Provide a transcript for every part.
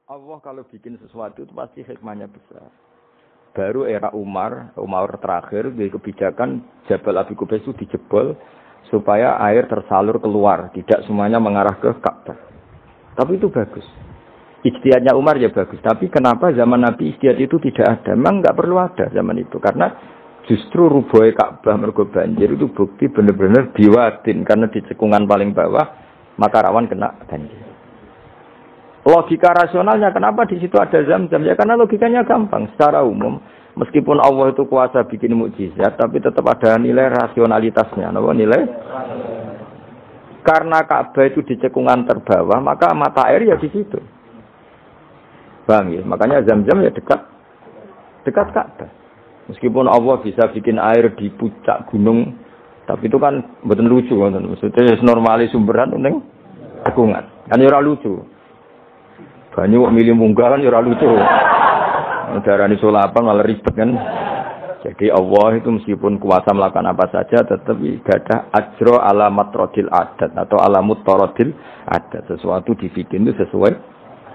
Allah kalau bikin sesuatu itu pasti hikmahnya besar. Baru era Umar terakhir di kebijakan Jabal Abi Qubais itu dijebol supaya air tersalur keluar, tidak semuanya mengarah ke Ka'bah. Tapi itu bagus. Ijtihadnya Umar ya bagus. Tapi kenapa zaman Nabi ijtihad itu tidak ada? Memang nggak perlu ada zaman itu. Karena justru rubuhnya Ka'bah mergo banjir itu bukti benar-benar biwadin. Karena di cekungan paling bawah, maka rawan kena banjir. Logika rasionalnya kenapa di situ ada Zam-Zam? Ya karena logikanya gampang. Secara umum, meskipun Allah itu kuasa bikin mukjizat, tapi tetap ada nilai rasionalitasnya. Apa nilai? Karena Ka'bah itu di cekungan terbawah, maka mata air ya di situ. Paham ya? Makanya Zam-Zam ya dekat Ka'bah. Meskipun Allah bisa bikin air di puncak gunung, tapi itu kan betul lucu, maksudnya normalis sumberan ning cekungan. Kan ora lucu. Banyak milih munggah kan ora lucu. Darani sulapan malah ribet kan. Jadi Allah itu meskipun kuasa melakukan apa saja tetap ibadah ajro ala matrodil adat atau ala mutarodil adat. Sesuatu dibikin itu sesuai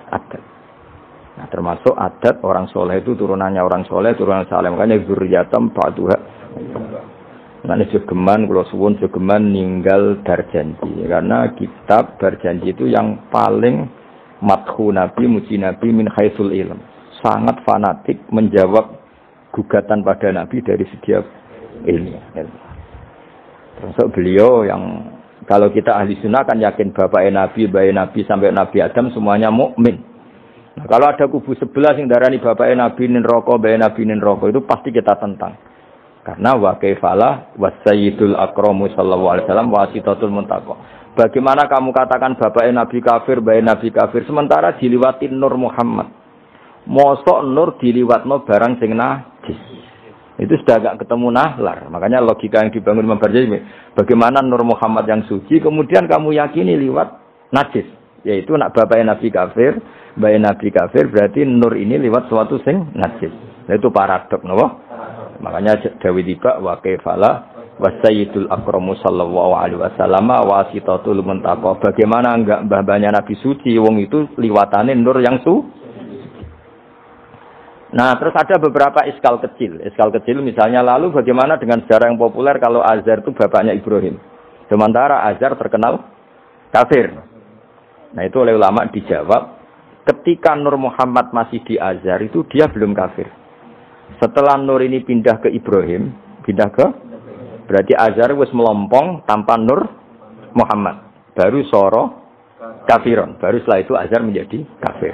adat. Nah, termasuk adat orang soleh itu turunannya orang soleh, turunan saleh. Makanya zuriyatam ba'duha. Nah, jogeman kula suwun jogeman ninggal berjanji. Karena kitab berjanji itu yang paling madhu Nabi, muji Nabi min haitsul ilm. Sangat fanatik menjawab gugatan pada Nabi dari segi ilmiah. Termasuk beliau yang kalau kita ahli sunnah kan yakin bapaknya Nabi, bayi Nabi sampai Nabi Adam semuanya mukmin. Nah, kalau ada kubu sebelah yang darani bapaknya Nabi nin roko, bayi Nabi nin roko itu pasti kita tentang. Karena wa kaifalah wasayyidul akramu sallallahu alaihi wasallam wasitatul muntaqo. Bagaimana kamu katakan bapaknya Nabi kafir, bayi Nabi kafir sementara diliwatin Nur Muhammad. Mosok Nur diliwatno barang sing najis. Itu sudah agak ketemu nahlar. Makanya logika yang dibangun Imam Barjani, bagaimana Nur Muhammad yang suci kemudian kamu yakini liwat najis. Yaitu nak bapaknya Nabi kafir, bayi Nabi kafir berarti Nur ini liwat suatu sing najis. Nah, itu paradok, napa? Makanya Dawi tiba wa kaifala wasayyidul akramu sallallahu alaihi wasallam wasitatul muntaqo. Bagaimana enggak mbah-mbahnya Nabi suci wong itu liwatane nur yang Nah, terus ada beberapa iskal kecil. Iskal kecil misalnya lalu bagaimana dengan sejarah yang populer kalau Azar itu bapaknya Ibrahim. Sementara Azar terkenal kafir. Nah, itu oleh ulama dijawab ketika Nur Muhammad masih di Azar itu dia belum kafir. Setelah Nur ini pindah ke Ibrahim, berarti Azhar wis melompong tanpa Nur Muhammad. Baru soro kafiron. Baru setelah itu Azhar menjadi kafir.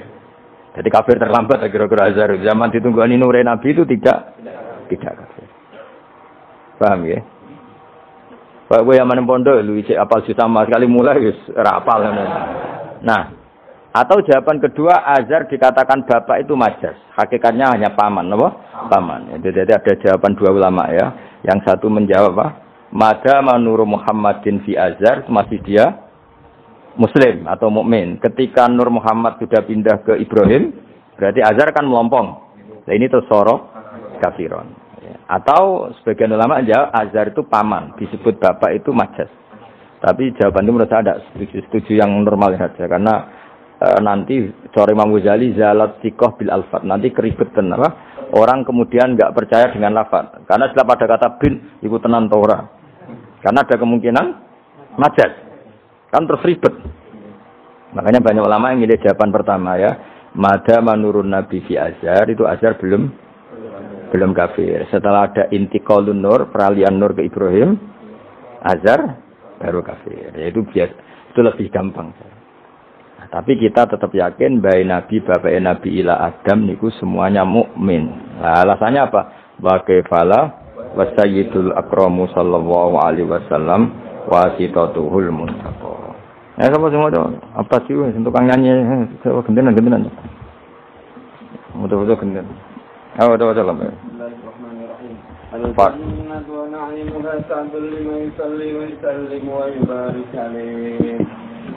Jadi kafir terlambat kira-kira Azhar. Zaman ditunggani Nur Nabi itu tidak kafir. Paham ya? Pak gue yang mana pondok lu cek apal juta mas sekali mulai wis ora apal. Nah, atau jawaban kedua Azhar dikatakan bapak itu majas. Hakikatnya hanya paman, apa? Paman. Jadi ada jawaban dua ulama ya. Yang satu menjawab apa? Madama Nur Muhammadin fi Azhar masih dia muslim atau mukmin. Ketika Nur Muhammad sudah pindah ke Ibrahim, berarti Azhar kan melompong. Nah ini soro kafiron. Atau sebagian ulama menjawab Azhar itu paman, disebut bapak itu majas. Tapi jawaban itu menurut saya tidak setuju yang normal saja karena nanti sore Imam Ghazali zalat sikoh bil alfat nanti keribetan apa? Orang kemudian enggak percaya dengan lafaz. Karena setelah pada kata bin iku tenan ta ora. Karena ada kemungkinan majaz. Kan terus ribet. Makanya banyak ulama yang milih jawaban pertama ya. Madama nurun nabi fi Azhar itu Azhar belum kafir. Setelah ada intiqalun nur, peralihan nur ke Ibrahim, Azhar baru kafir. Yaitu biasa, itu lebih gampang. Tapi kita tetap yakin bayi Nabi, bapak Nabi ila Adam niku semuanya mukmin. Nah, alasannya apa? Wa kaifala wasayyidul akramu sallallahu alaihi wasallam wasitatuhul muntaqo. Ya sama semua itu. Apa sih untuk kang nyanyi gendenan. Mudah-mudahan gendenan. Ayo coba lah. Al-jannatu wa na'imuha sa'dul liman yusalli wa yusallim wa yubarik alaihi.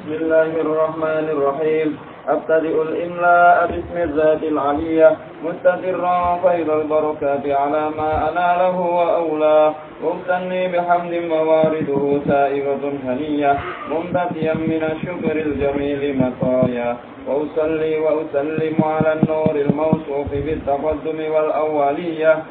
Bismillahirrahmanirrahim. Abtadi'ul imla bismi dzatil aliyah mustatirran faidal barakati ala ma analahhu wa awla mumtanni bihamdin mawariduhu sa'iratun haniyah mumtatiyan minasyukril jamili mataya wa usalli wa usallimu ala an-nuril mawsufi bitaqaddumi wal awwaliyah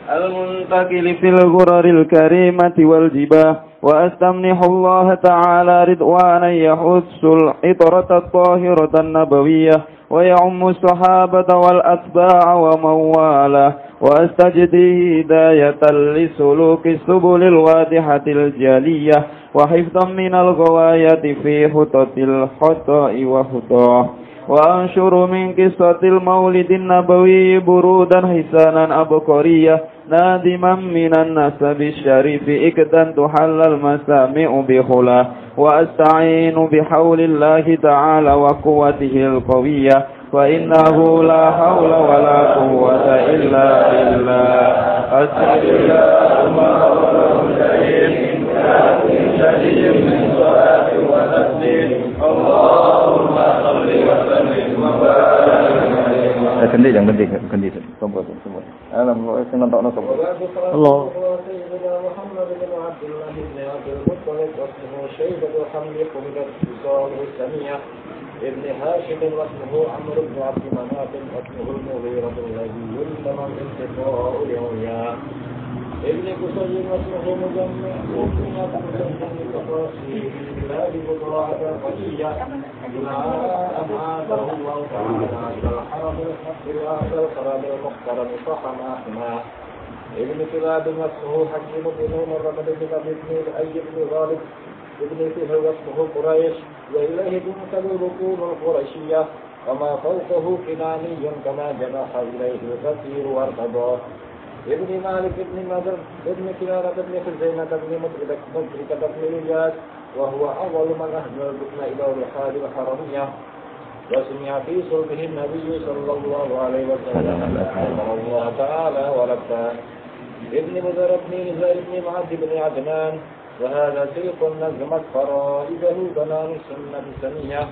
al-muntakili fil ghuraril karimati wal jibah وأستمنح الله تعالى رضوانا يحث العطرة الطاهرة النبوية ويعم الصحابة والأتباع ومن والاه وأستجدي هداية لسلوك السبل الواضحة الجلية وحفظا من الغواية في خطط الخطأ وخطاه وأنشر من قصة المولد النبوي برودا حسانا أبقرية نادما من النسب الشريف إكدا تحل المسامع بخلا وأستعين بحول الله تعالى وقوته القوية فإنه لا حول ولا قوة إلا بالله أسأل من صلاة وتسليم اللهم صل وسلم وبارك ganti semua. Allah senang tak Allah. Muhammad bin Abdullah bin Abdul Muttalib wasmuhu Syaibah Hamdi Qumidat Bisal Hussaniyah Ibn Hashim wasmuhu Amr bin Abdi Manaf wasmuhu Al-Mughirah alladhi yultama min tiqa'u al-awliya Ibn Qusay wasmuhu Mujammih Ibn Qusay Qasasi la biqura'ata qadiyya ila am'adahu Allah ta'ala al-haram al-haqqi al-qarab al-muqtaram sahama ابن كلاب واسمه حكيم بن عمر بن ابن الأي بن غالب ابن فهر واسمه قريش وإليه تنسب الركوب القريشية وما فوقه كناني كما جنح إليه الكثير وارتضاه ابن مالك ابن مدر ابن كلابة ابن خزيمة ابن مدركة ابن إلياس وهو أول من أهدى الركن إلى الرحال الحرمية وسمع في صلبه النبي صلى الله عليه وسلم أمر الله تعالى ولبى ابن مدر ابن نزار ابن معد بن عدنان وهذا شيخ نظمت فرائده بنان السنة السنية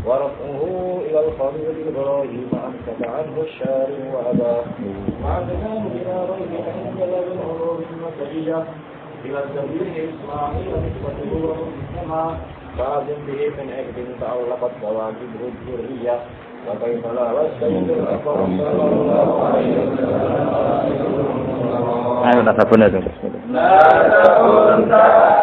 ورفعه إلى الخليل إبراهيم أمسك عنه الشارع وأباه وعدنان بلا ريب أنزل بالعلوم المسجية إلى السبيل إسماعيل نسبته ومسلما فاعزم به من عقد تعلقت كواكبه الذرية وكيف لا والسيد الأكبر صلى الله عليه وسلم ayo tak sabun itu. لا تكن تحسب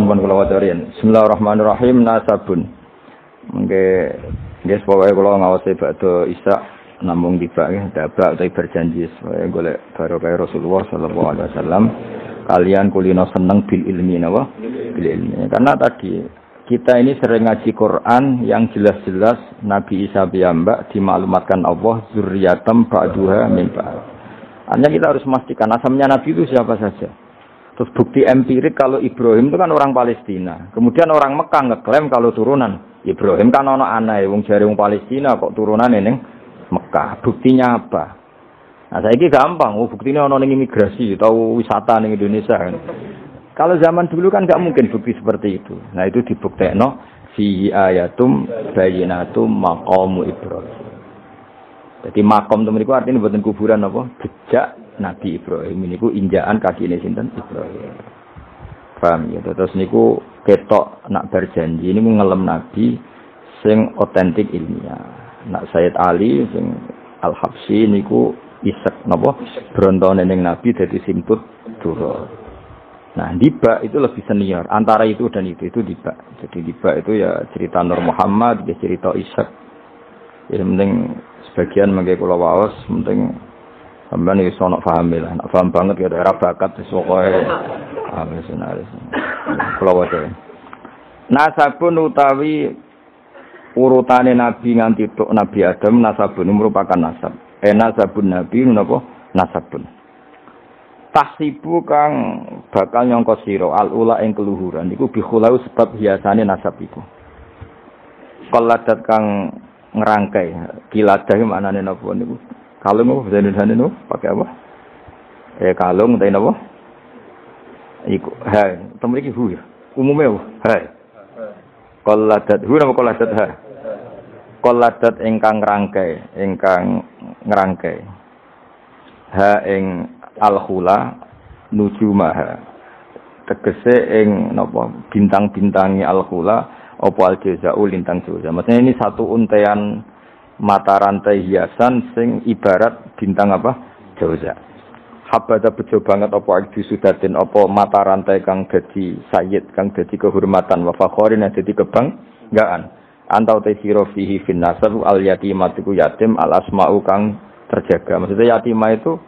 Mohon kula wacarian. Bismillahirrahmanirrahim. Nasabun. Mengke nggih pokoke kula ngawasi badhe Isya namung tiba nggih dabak utawi berjanji supaya golek barokah Rasulullah sallallahu alaihi wasallam kalian kulino seneng bil ilmi napa? Bil ilmi. Karena tadi kita ini sering ngaji Quran yang jelas-jelas Nabi Isa piyambak dimaklumatkan Allah zurriyatam ba'duha min ba'd. Hanya kita harus memastikan asamnya Nabi itu siapa saja. Terus bukti empirik kalau Ibrahim itu kan orang Palestina. Kemudian orang Mekah ngeklaim kalau turunan Ibrahim kan ana anae wong jare wong Palestina kok turunane ning Mekah. Buktinya apa? Nah, saiki gampang, buktinya ana ning imigrasi atau wisata ning Indonesia kan. Kalau zaman dulu kan enggak mungkin bukti seperti itu. Nah, itu dibuktekno fi ayatum bayyinatum maqamu Ibrahim. Jadi makom temen iku artine mboten kuburan apa? Jejak Nabi Ibrahim niku injakan kakine sinten Ibrahim. Paham ya? Terus niku ketok nak berjanji niku ngelem Nabi sing otentik ilmiah. Nak Sayyid Ali sing Al-Habsyi niku isek napa brontone ning Nabi dadi simput dura. Nah, Diba itu lebih senior. Antara itu dan itu Diba. Jadi Diba itu ya cerita Nur Muhammad, ya cerita Ishak. Ya penting sebagian mengke kula waos, penting sampeyan iki sono paham lah. Nek paham banget ya daerah bakat wis pokoke wis naris. Kula waca. Nasabun utawi urutane nabi nganti tok Nabi Adam, nasabun merupakan nasab. Nasabun nabi napa? Nasabun. Tahsibu kang bakal nyangka sira al-ula ing keluhuran iku bikhulau sebab hiasane nasab iku. Qaladat kang ngerangkai kiladah maknane napa niku? Kalung apa bahasa Indonesia niku pakai apa? Kalung ta napa? Iku ha, temu iki hu ya. Umume ha. Qaladat hu napa qaladat ha? Qaladat ingkang ngerangkai. Ha ing al-khula nujumaha tegese ing napa bintang-bintangi al-khula apa al-jazau lintang jaza. Maksudnya ini satu untean mata rantai hiasan sing ibarat bintang apa? Jaza. Habada bejo banget apa iki sudatin apa mata rantai kang dadi sayyid kang dadi kehormatan wa fakhorin dadi kebanggaan. Antau tesiro fihi fin nasab al-yatimatiku yatim al-asma'u kang terjaga. Maksudnya yatimah itu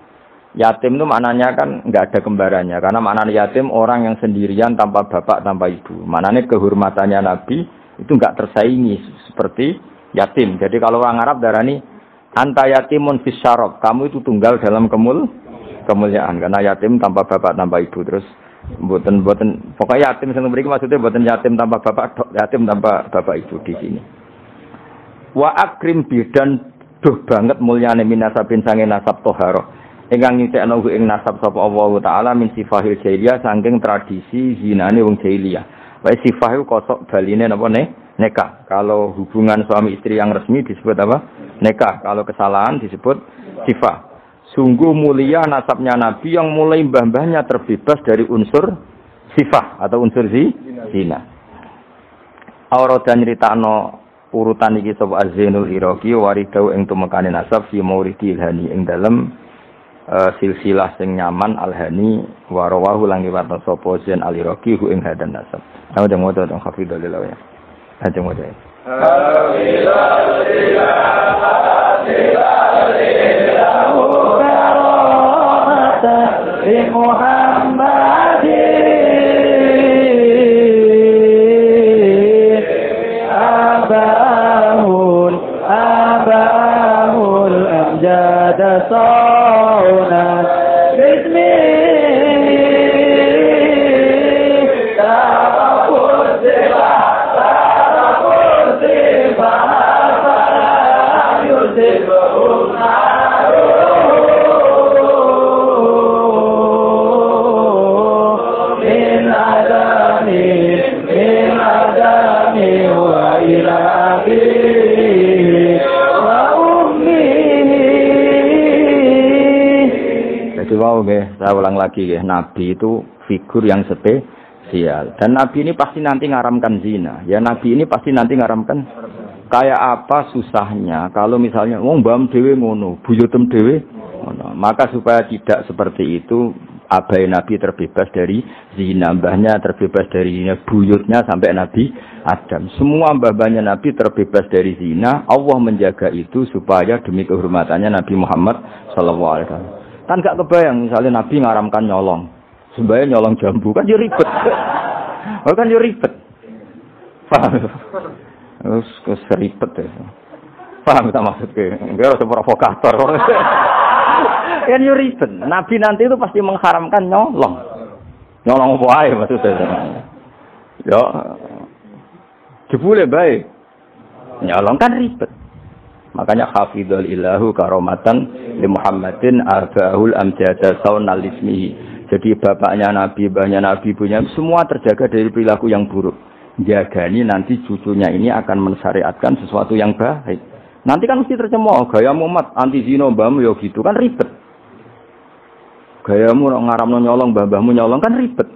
yatim itu maknanya kan enggak ada kembarannya. Karena maknanya yatim orang yang sendirian tanpa bapak, tanpa ibu. Maknanya kehormatannya Nabi itu enggak tersaingi seperti yatim. Jadi kalau orang Arab darani anta yatimun fis syarab, kamu itu tunggal dalam kemuliaan. Karena yatim tanpa bapak, tanpa ibu. Terus mboten pokoknya yatim sing mriki maksudnya mboten yatim tanpa bapak, yatim tanpa bapak ibu di sini. Wa akrim bidan duh banget mulyane minasabin sange nasab toharoh. Ingkang nyucekno ing nasab sapa Allah taala min sifahil jahiliyah saking tradisi zinane wong jahiliyah. Wae sifah iku kosok baline napa nikah. Kalau hubungan suami istri yang resmi disebut apa? Nikah. Kalau kesalahan disebut sifah. Sungguh mulia nasabnya Nabi yang mulai mbah-mbahnya terbebas dari unsur sifah atau unsur zina. Aurada nyritakno urutan iki sapa Az-Zainul Iraqi waridau ing tumekane nasab fi mauridi ilhani ing dalem silsilah sing nyaman al-hani wa rawahu lan riwayat sapa Zain al-Iraqi hu ing hadan nasab. Ayo demo to hafidhulillah ya. Aja mojo. Abahul amjad sauna saya ulang lagi ya, Nabi itu figur yang spesial dan Nabi ini pasti nanti ngaramkan zina. Ya Nabi ini pasti nanti ngaramkan. Kayak apa susahnya kalau misalnya wong mbam dhewe ngono, buyutem dhewe ngono. Maka supaya tidak seperti itu, abai Nabi terbebas dari zina, mbahnya terbebas dari zina, buyutnya sampai Nabi Adam. Semua mbah-mbahnya Nabi terbebas dari zina. Allah menjaga itu supaya demi kehormatannya Nabi Muhammad sallallahu alaihi wasallam. Kan gak kebayang misalnya Nabi ngaramkan nyolong. Sembahyang nyolong jambu kan yo ribet. Oh kan yo ribet. Paham? Terus ribet ya. Paham tak maksudnya? Enggak harus provokator. Kan yo ribet. Nabi nanti itu pasti mengharamkan nyolong. Nyolong apa ae maksudnya. Ya. Jebule bae. Nyolong kan ribet. Makanya hafidhul ilahu karomatan li Muhammadin arba'ul amjada saunal ismihi. Jadi bapaknya Nabi, mbahnya Nabi, ibunya semua terjaga dari perilaku yang buruk. Jagani nanti cucunya ini akan mensyariatkan sesuatu yang baik. Nanti kan mesti tercemooh gaya Muhammad anti zina mbahmu ya gitu kan ribet. Gayamu ngaramno nyolong mbah-mbahmu nyolong kan ribet.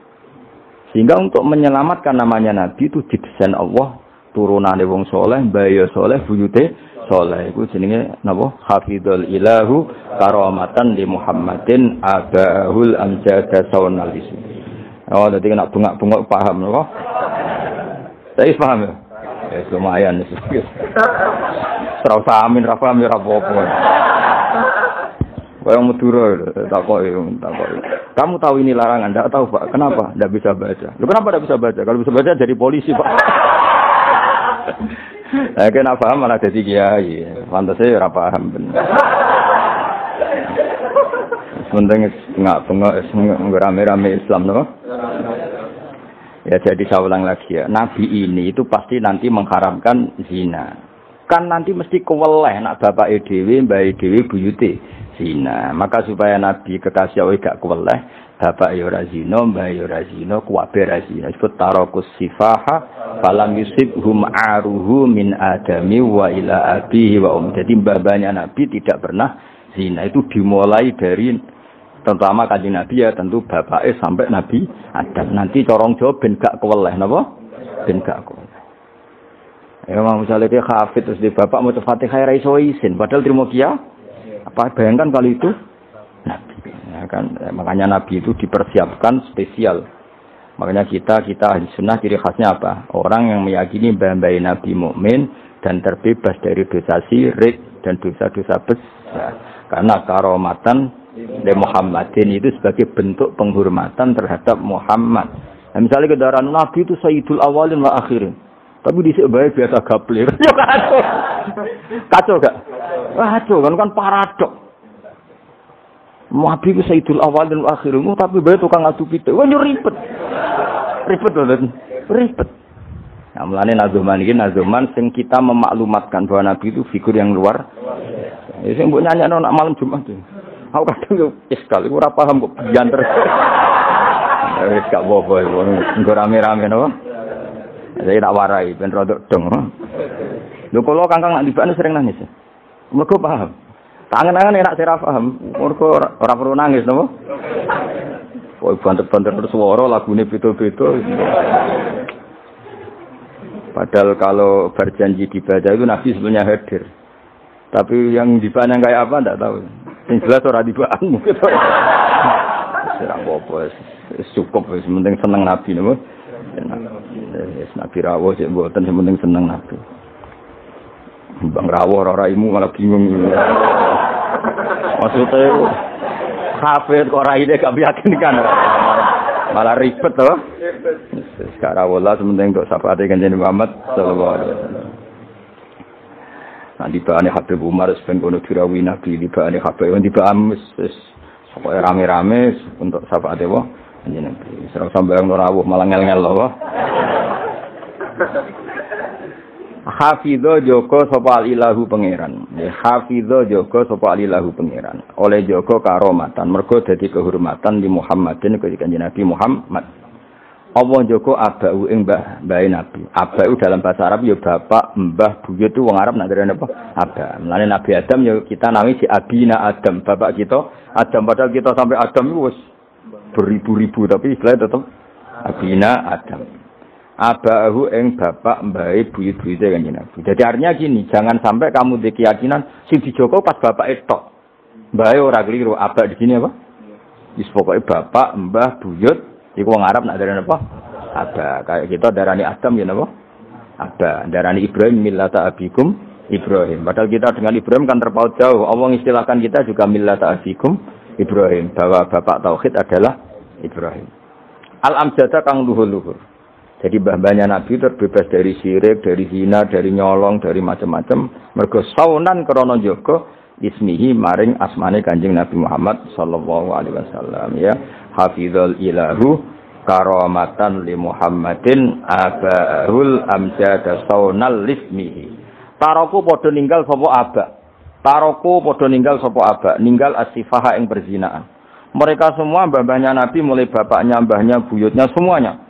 Sehingga untuk menyelamatkan namanya Nabi itu didesain Allah turunane wong soleh, mbaya soleh, buyute soleh. Iku jenenge napa? Hafidhul ilahu karamatan li Muhammadin abahul amjada saunalis. Oh, dadi kena bengak-bengok paham lho. Saya paham ya. Ya lumayan itu. Serasa amin ra paham ya ora apa-apa. Kayak Madura takoki. Kamu tahu ini larangan? Enggak tahu, Pak. Kenapa? Enggak bisa baca. Loh, kenapa enggak bisa baca? Kalau bisa baca jadi polisi, Pak. Nah, kena paham malah jadi kiai. Pantasnya ora paham bener. Sementing enggak rame-rame Islam no. Ya jadi saya ulang lagi ya. Nabi ini itu pasti nanti mengharamkan zina. Kan nanti mesti keweleh nak bapak dhewe, mbak dhewe buyute zina. Maka supaya Nabi kekasih Allah gak keweleh, bapak ya ora zina, mbak ya ora zina, kuwabe ora zina. Disebut tarakus sifaha falam yusibhum aruhu min adami wa ila abihi wa Jadi babanya Nabi tidak pernah zina. Itu dimulai dari terutama kanjeng Nabi ya tentu bapaknya sampai Nabi Adam. Nanti corong Jawa ben gak keweleh napa? Ben gak keweleh. Ya mau misalnya dia hafid terus di bapak mau Fatihah ra iso isin padahal terima kia. Apa bayangkan kalau itu Nabi. Ya kan makanya Nabi itu dipersiapkan spesial. Makanya kita ahli sunnah ciri khasnya apa? Orang yang meyakini bahwa Nabi mukmin dan terbebas dari dosa syirik dan dosa-dosa besar. Karena karomatan Muhammadin itu sebagai bentuk penghormatan terhadap Muhammad. Nah, misalnya kendaraan Nabi itu Sayyidul Awalin wa Akhirin. Tapi di sini biasa gaplir. Ya kacau. Kacau gak? Kacau kan paradok. Nabi itu Sayyidul Awalin wa Akhirin. Tapi bae tukang adu pite. Wah ribet. Ribet loh. Ribet. Nah, mulane nazuman iki nazuman sing kita memaklumatkan bahwa Nabi itu figur yang luar. Ya sing mbok nyanyakno nak malam Jumat tuh. Aku kadang yo iskal, iku ora paham kok bianter. Wis gak apa-apa iku, nggo rame-rame napa. Saya tak warai ben rodok dong. Lho kula Kangkang nak dibakne sering nangis. Mergo paham. Tangan-tangan enak saya paham. Mergo ora perlu nangis napa. Kok banter-banter terus swara lagune beda-beda. Padahal kalau berjanji dibaca itu Nabi sebenarnya hadir. Tapi yang dibahas kayak apa enggak tahu. Yang jelas ora dibahas mungkin. Ora apa-apa. Cukup wis penting seneng Nabi niku. Wis Nabi rawuh sik mboten penting seneng Nabi. Bang rawuh ora imu malah bingung. Maksudnya kafir kok raine gak meyakinkan. Malah ribet to. Sekarang wala penting untuk syafaat Kanjeng Muhammad sallallahu alaihi wasallam. Nanti bahane Habib Umar ben kono dirawi Nabi di bahane Habib di baham wis pokoke rame-rame untuk syafaate wae jeneng Nabi. Serang sambayang ora rawuh malah ngel-ngel lho. Hafidho Joko sapa ilahu pangeran. Ya hafidho Joko sapa ilahu pangeran. Oleh Joko karomatan mergo dadi kehormatan di Muhammadin Kanjeng Nabi Muhammad. Allah Joko abau ing mbah Nabi. Abau dalam bahasa Arab ya bapak, mbah, buyut itu wong Arab nak darane apa? Aba. Mulane Nabi Adam ya kita nami si Abina Adam, bapak kita Adam. Padahal kita sampai Adam itu wis beribu-ribu tapi istilahnya tetap Abina Adam. Abau ing bapak, mbahe, buyut-buyute Kanjeng Nabi. Jadi artinya gini, jangan sampai kamu di keyakinan sing dijoko pas bapak etok. Mbahe ora keliru, aba di sini apa? Wis pokoke bapak, mbah, buyut iku wong Arab nak darane apa? Ada. Kayak kita darani Adam ya napa? Ada. Darani Ibrahim millata abikum Ibrahim. Padahal kita dengan Ibrahim kan terpaut jauh. Allah istilahkan kita juga millata abikum Ibrahim. Bahwa bapak tauhid adalah Ibrahim. Al-amjada kang luhur-luhur. Jadi mbah-mbahnya Nabi terbebas dari syirik, dari zina, dari nyolong, dari macam-macam. Mergo saunan krana jaga ismihi maring asmane Kanjeng Nabi Muhammad sallallahu alaihi wasallam ya. Hafizul ilahu karamatan li Muhammadin abahul amjada saunal lismihi. Taroku padha ninggal sapa aba. Taroku padha ninggal sapa aba, ninggal asifaha ing perzinaan. Mereka semua mbah-mbahnya Nabi mulai bapaknya, mbahnya, buyutnya semuanya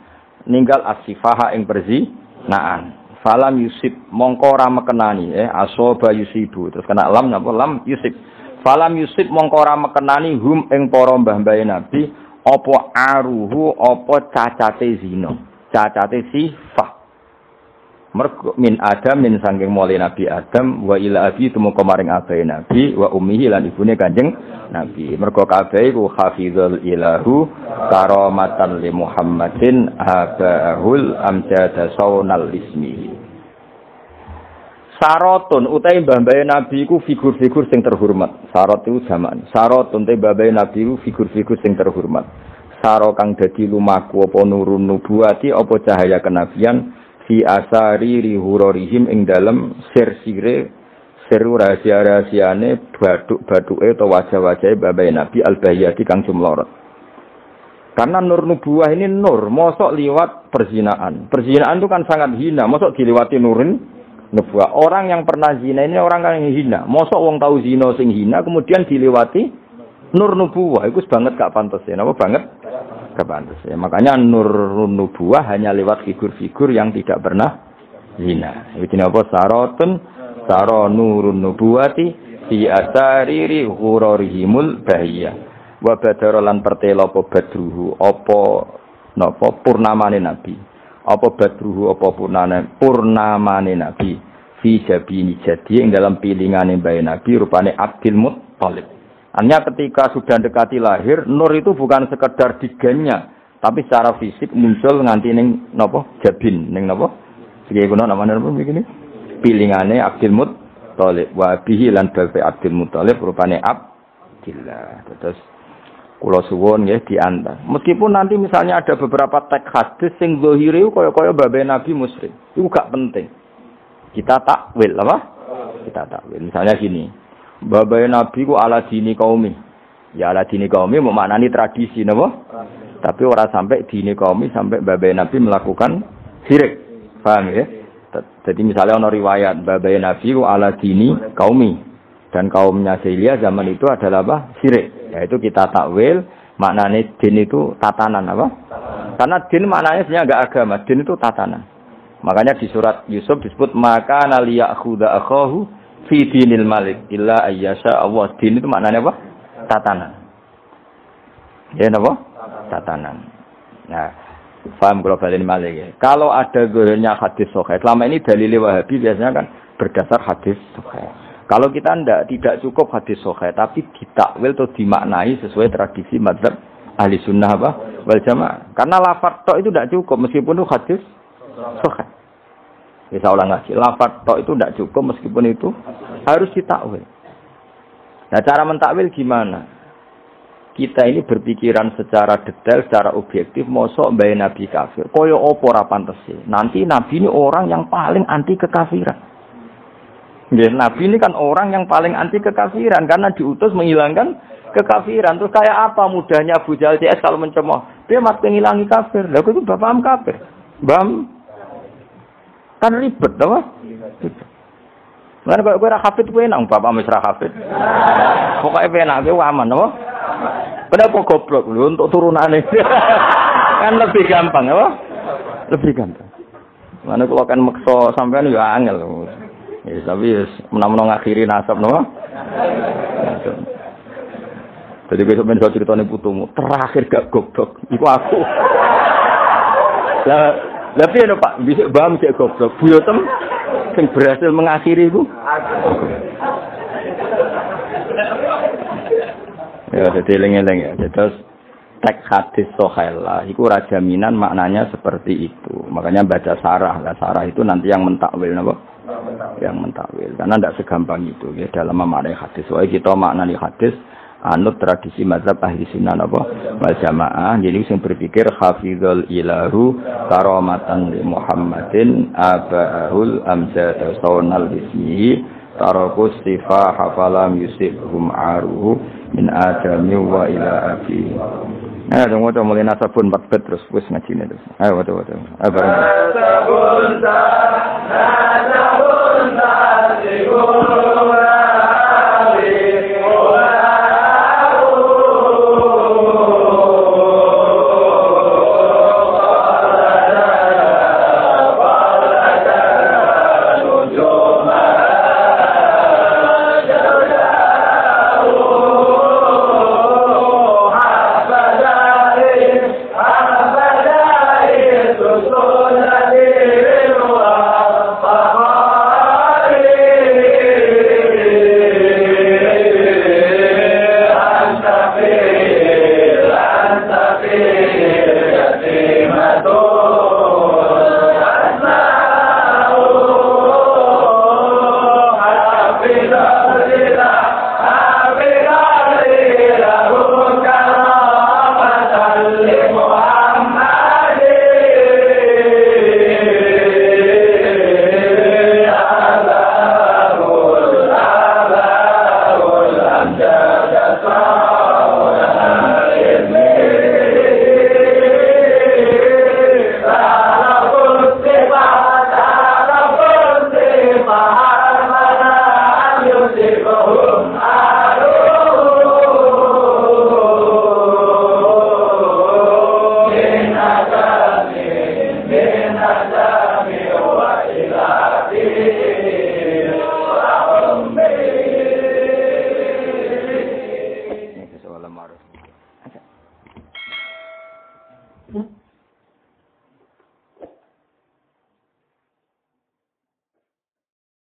ninggal asifaha ing perzinaan. Falam yusib mongko ora mekenani asoba yusibu terus kena lam napa lam yusib. Falam yusib mongko ora mekenani hum ing para mbah-mbahe Nabi apa aruhu apa cacate zina, cacate sifah. Mergo min Adam min sangking mulai Nabi Adam wa ila abi tumeka maring abahe Nabi wa ummihi lan ibune Kanjeng Nabi. Mergo kabeh iku hafizul ilahu karamatan li Muhammadin abahul amjada saunal ismihi. Sarotun utai mbah-mbahe Nabi iku figur-figur sing terhormat. Sarot itu jamak. Sarotun utai mbah-mbahe Nabi iku figur-figur sing terhormat. Saro kang dadi lumaku apa nurun nubuwati apa cahaya kenabian fi asari rihurorihim ing dalem sir-sire seru rahasia-rahasiane baduk-baduke atau wajah-wajahe mbah-mbahe Nabi al-bahiyati kang jumlorot. Karena nur nubuwah ini nur, mosok liwat perzinaan. Perzinaan itu kan sangat hina, mosok diliwati nurin nubuah. Orang yang pernah zina ini orang yang hina. Mosok wong tahu zina sing hina kemudian dilewati nur nubuah. Iku banget gak pantes ya. Napa banget? Gak pantes ya. Makanya nur nubuah hanya lewat figur-figur yang tidak pernah zina. Iki napa sarotun saro nurun nubuwati fi asariri ghurarihimul bahiyah. Wa badara lan pertela apa badruhu apa napa purnamane nabi. Apa badruhu apa purnamane Nabi fi jabini jadi yang dalam pilingane bayi Nabi rupane Abdul Muttalib. Hanya ketika sudah dekati lahir nur itu bukan sekedar diganya tapi secara fisik muncul nganti ning napa jabin ning napa iki kuna namane napa begini pilingane Abdul Muttalib wa bihi lan bae Abdul Muttalib rupane Abdillah. Terus kula suwun nggih diantar. Meskipun nanti misalnya ada beberapa teks hadis sing zahire kaya-kaya babe Nabi musyrik. Itu gak penting. Kita takwil apa? Kita takwil. Misalnya gini. Babe Nabi ku ala dini kaumi. Ya ala dini kaumi maknani tradisi napa? Tapi ora sampai dini kaumi sampai babe Nabi melakukan syirik. Paham ya? Jadi misalnya ana riwayat babe Nabi ku ala dini kaumi dan kaumnya Jahiliyah zaman itu adalah apa? Syirik. Yaitu kita takwil maknanya din itu tatanan apa? Karena din maknanya sebenarnya enggak agama, din itu tatanan. Makanya di surat Yusuf disebut maka naliyakhudha akhahu fi dinil malik illa ayyasha Allah. Din itu maknanya apa? Tatanan. Ya napa? Tatanan. Nah, paham kalau balen malik ya. Kalau ada gorennya hadis sahih. Selama ini dalil Wahabi biasanya kan berdasar hadis sahih. Kalau kita tidak cukup hadis sahih tapi ditakwil atau dimaknai sesuai tradisi mazhab ahli sunnah apa wal jamaah. Karena lafaz tok itu tidak cukup meskipun itu hadis sahih. Bisa ulang lagi, lafaz tok itu tidak cukup meskipun itu harus ditakwil. Nah, cara mentakwil gimana? Kita ini berpikiran secara detail, secara objektif, mosok mbae nabi kafir. Kaya apa ora pantes sih? Nanti nabi ini orang yang paling anti kekafiran. Ya, Nabi ini kan orang yang paling anti kekafiran karena diutus menghilangkan kekafiran. Terus kayak apa mudahnya Abu Jahal CS kalau mencemooh? Dia mat menghilangi kafir. Lah itu bapak kafir. Bam. Kan ribet apa? Lan kok kowe ra hafid kowe nang bapak wis ra hafid. Pokoke penak kowe aman apa? Kenapa goblok lho untuk turunane? Kan lebih gampang apa? Lebih gampang. Mana kalau kan maksa sampean ya angel. Ya, tapi menang-menang akhiri nasab no. Jadi besok ben ceritane putumu, terakhir gak goblok. Iku aku. Lah piye no Pak? Bisa bam cek goblok. Buyotem sing berhasil mengakhiri iku. Ya, dadi eling-eling ya. Terus teks hadis sahih lah. Iku ora jaminan maknanya seperti itu. Makanya baca sarah. Lah sarah itu nanti yang mentakwil napa? Yang mentakwil karena tidak segampang itu ya dalam memaknai hadis. Soalnya kita maknani hadis anut tradisi mazhab ahli sunnah apa wal jamaah. Jadi yang berpikir hafizul ilahu karamatan li Muhammadin abahul amjad saunal ismihi taraku sifah hafalam yusibhum aruhu min adami wa ila abi. Nah, tunggu mulai nasabun 4 bet terus wis ngajine terus. Ayo waduh. Ayo bareng. Nasabun